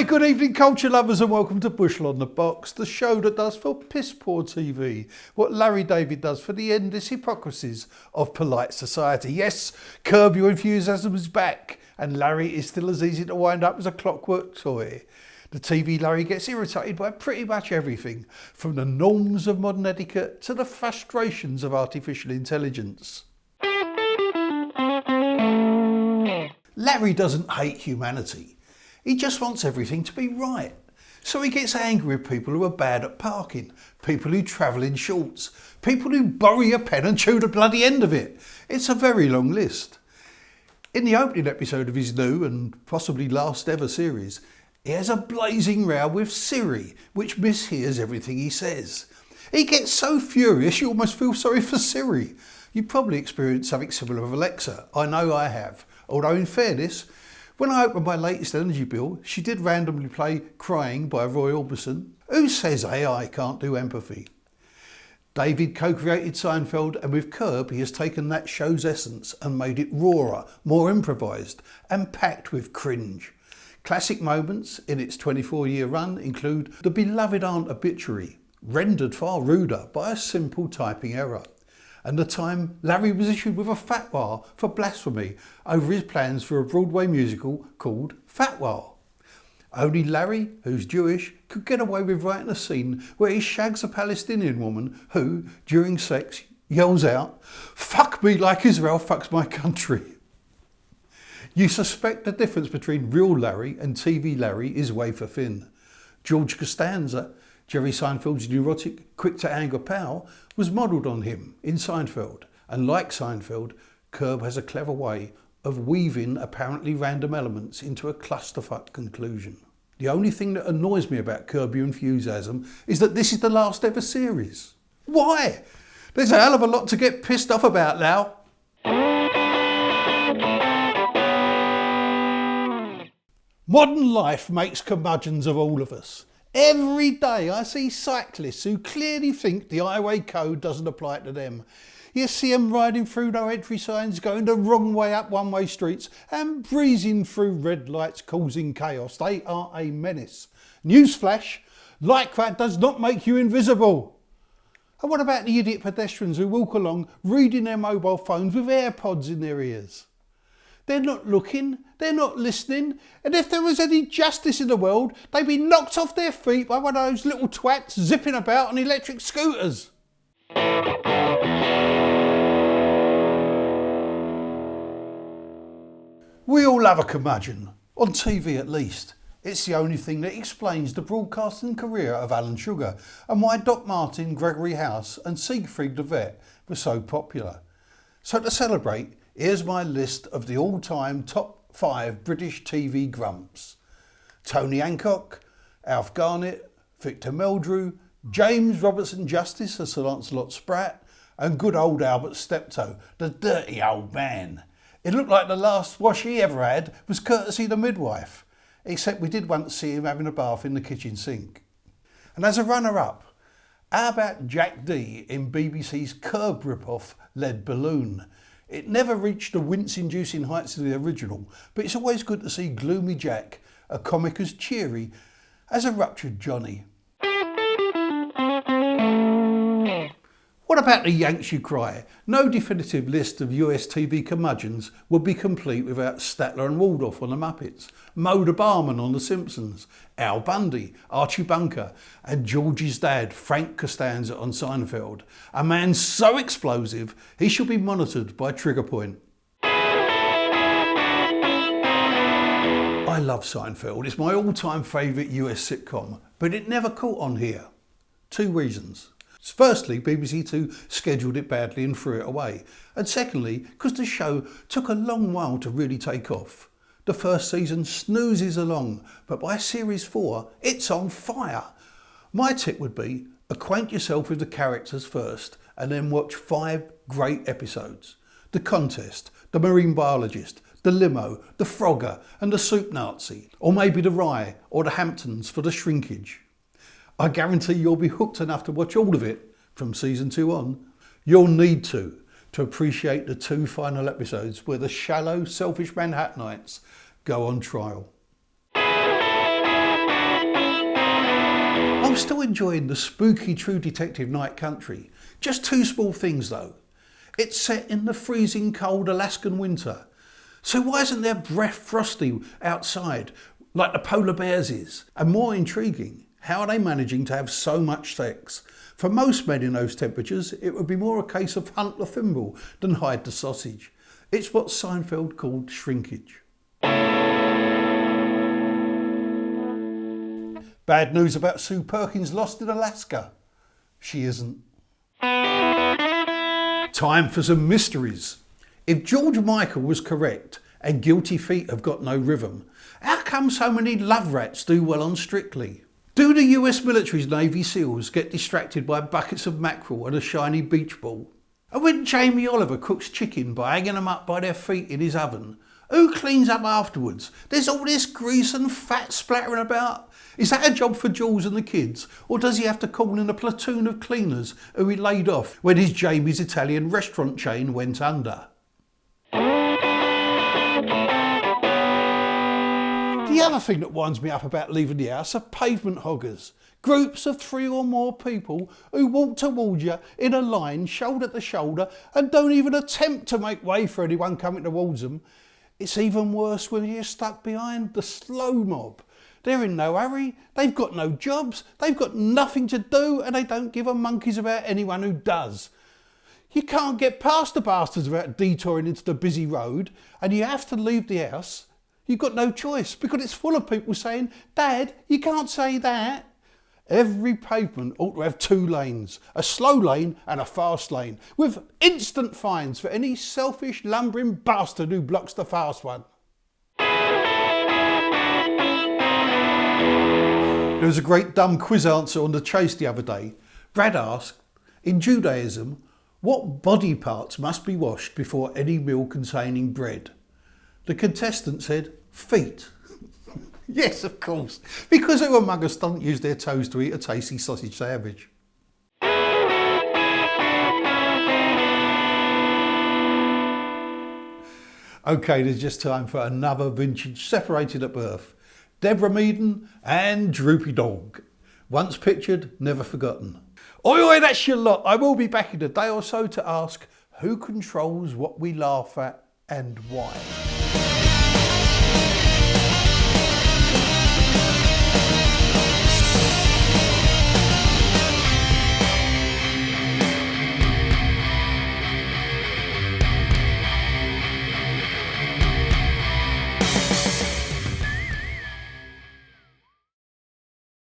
Very good evening, culture lovers, and welcome to Bushell on the Box, the show that does for piss poor TV what Larry David does for the endless hypocrisies of polite society. Yes, Curb Your Enthusiasm is back, and Larry is still as easy to wind up as a clockwork toy. The TV Larry gets irritated by pretty much everything, from the norms of modern etiquette to the frustrations of artificial intelligence. Larry doesn't hate humanity. He just wants everything to be right. So he gets angry with people who are bad at parking, people who travel in shorts, people who borrow your pen and chew the bloody end of it. It's a very long list. In the opening episode of his new and possibly last ever series, he has a blazing row with Siri, which mishears everything he says. He gets so furious you almost feel sorry for Siri. You probably experienced something similar with Alexa. I know I have. Although in fairness, when I opened my latest energy bill, she did randomly play Crying by Roy Orbison. Who says AI can't do empathy? David co-created Seinfeld, and with Curb he has taken that show's essence and made it rawer, more improvised and packed with cringe. Classic moments in its 24-year run include the beloved aunt obituary, rendered far ruder by a simple typing error, and the time Larry was issued with a fatwa for blasphemy over his plans for a Broadway musical called Fatwa. Only Larry, who's Jewish, could get away with writing a scene where he shags a Palestinian woman who, during sex, yells out, "Fuck me like Israel fucks my country." You suspect the difference between real Larry and TV Larry is wafer thin. George Costanza, Jerry Seinfeld's neurotic, quick-to-anger pal, was modelled on him in Seinfeld, and like Seinfeld, Curb has a clever way of weaving apparently random elements into a clusterfuck conclusion. The only thing that annoys me about Curb Your Enthusiasm is that this is the last ever series. Why? There's a hell of a lot to get pissed off about now. Modern life makes curmudgeons of all of us. Every day I see cyclists who clearly think the highway code doesn't apply to them. You see them riding through no entry signs, going the wrong way up one-way streets and breezing through red lights causing chaos. They are a menace. Newsflash, lycra does not make you invisible. And what about the idiot pedestrians who walk along reading their mobile phones with AirPods in their ears? They're not looking, they're not listening, and if there was any justice in the world, they'd be knocked off their feet by one of those little twats zipping about on electric scooters. We all love a curmudgeon, on TV at least. It's the only thing that explains the broadcasting career of Alan Sugar and why Doc Martin, Gregory House and Siegfried the Vet were so popular. So to celebrate, here's my list of the all-time top 5 British TV grumps. Tony Hancock, Alf Garnett, Victor Meldrew, James Robertson Justice as Sir Lancelot Spratt, and good old Albert Steptoe, the dirty old man. It looked like the last wash he ever had was courtesy the midwife, except we did once see him having a bath in the kitchen sink. And as a runner-up, how about Jack D in BBC's Curb rip-off Lead Balloon? It never reached the wince-inducing heights of the original, but it's always good to see Gloomy Jack, a comic as cheery as a ruptured Johnny. What about the Yanks You Cry? No definitive list of US TV curmudgeons would be complete without Statler and Waldorf on the Muppets, Moe the Barman on The Simpsons, Al Bundy, Archie Bunker, and George's dad, Frank Costanza on Seinfeld. A man so explosive, he should be monitored by Trigger Point. I love Seinfeld. It's my all-time favourite US sitcom, but it never caught on here. 2 reasons. Firstly, BBC Two scheduled it badly and threw it away. And secondly, because the show took a long while to really take off. The first season snoozes along, but by series 4, it's on fire. My tip would be, acquaint yourself with the characters first and then watch 5 great episodes. The Contest, The Marine Biologist, The Limo, The Frogger and The Soup Nazi, or maybe The Rye or The Hamptons for the shrinkage. I guarantee you'll be hooked enough to watch all of it from season 2 on. You'll need to appreciate the 2 final episodes where the shallow, selfish Manhattanites go on trial. I'm still enjoying the spooky True Detective Night Country. Just two small things though. It's set in the freezing cold Alaskan winter. So why isn't there breath frosty outside like the polar bears is? And more intriguing, how are they managing to have so much sex? For most men in those temperatures, it would be more a case of hunt the thimble than hide the sausage. It's what Seinfeld called shrinkage. Bad news about Sue Perkins lost in Alaska. She isn't. Time for some mysteries. If George Michael was correct and Guilty Feet have got no rhythm, how come so many love rats do well on Strictly? Do the US military's Navy SEALs get distracted by buckets of mackerel and a shiny beach ball? And when Jamie Oliver cooks chicken by hanging them up by their feet in his oven, who cleans up afterwards? There's all this grease and fat splattering about. Is that a job for Jules and the kids? Or does he have to call in a platoon of cleaners who he laid off when his Jamie's Italian restaurant chain went under? The other thing that winds me up about leaving the house are pavement hoggers. Groups of 3 or more people who walk towards you in a line, shoulder to shoulder, and don't even attempt to make way for anyone coming towards them. It's even worse when you're stuck behind the slow mob. They're in no hurry, they've got no jobs, they've got nothing to do, and they don't give a monkey's about anyone who does. You can't get past the bastards without detouring into the busy road, and you have to leave the house. You've got no choice because it's full of people saying, "Dad, you can't say that." Every pavement ought to have 2 lanes, a slow lane and a fast lane, with instant fines for any selfish lumbering bastard who blocks the fast one. There was a great dumb quiz answer on The Chase the other day. Brad asked, in Judaism, what body parts must be washed before any meal containing bread? The contestant said, feet. Yes, of course, because who among us don't use their toes to eat a tasty sausage sandwich? Okay, there's just time for another vintage separated at birth. Deborah Meaden and Droopy Dog. Once pictured, never forgotten. Oi, oi, that's your lot. I will be back in a day or so to ask who controls what we laugh at and why.